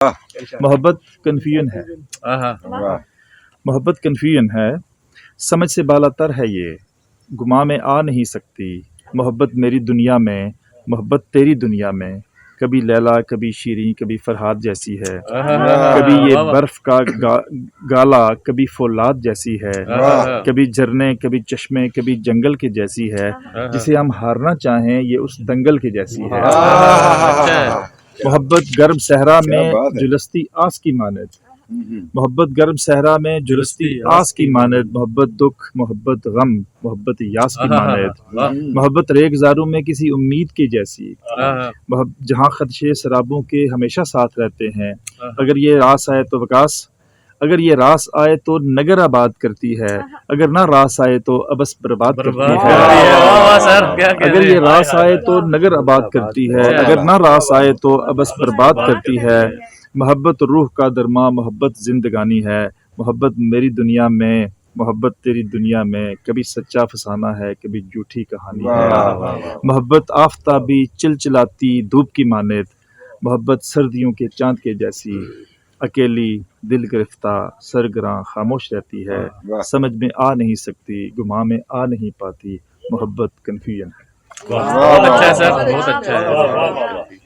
محبت کنفیوژن ہے، محبت کنفیوژن ہے، سمجھ سے بالا تر ہے یہ، گما میں آ نہیں سکتی محبت میری دنیا میں، محبت تیری دنیا میں، کبھی لیلا کبھی شیریں کبھی فرحاد جیسی ہے، کبھی یہ برف کا گالا کبھی فولاد جیسی ہے، کبھی جھرنے کبھی چشمے کبھی جنگل کے جیسی ہے، جسے ہم ہارنا چاہیں یہ اس دنگل کے جیسی ہے۔ محبت گرم صحرا میں جلستی آس کی مانند، محبت گرم صحرا میں جلستی آس کی مانند، محبت دکھ محبت غم محبت یاس کی مانند، محبت ریگزاروں میں کسی امید کی جیسی، جہاں خدشے سرابوں کے ہمیشہ ساتھ رہتے ہیں، اگر یہ راس آئے تو وکاس، اگر یہ راس آئے تو نگر آباد کرتی ہے، اگر نہ راس آئے تو ابس برباد کرتی ہے، اگر یہ راس آئے تو نگر آباد کرتی ہے، اگر نہ راس آئے تو ابس برباد کرتی ہے۔ محبت روح کا درما محبت زندگانی ہے، محبت میری دنیا میں محبت تیری دنیا میں، کبھی سچا فسانہ ہے کبھی جھوٹی کہانی ہے، محبت آفتابی چلچلاتی دھوپ کی مانند، محبت سردیوں کے چاند کے جیسی، اکیلی دل گرفتہ سرگراں خاموش رہتی ہے، سمجھ میں آ نہیں سکتی گما میں آ نہیں پاتی، محبت کنفیوژن ہے۔ بہت اچھا ہے سر، بہت اچھا ہے۔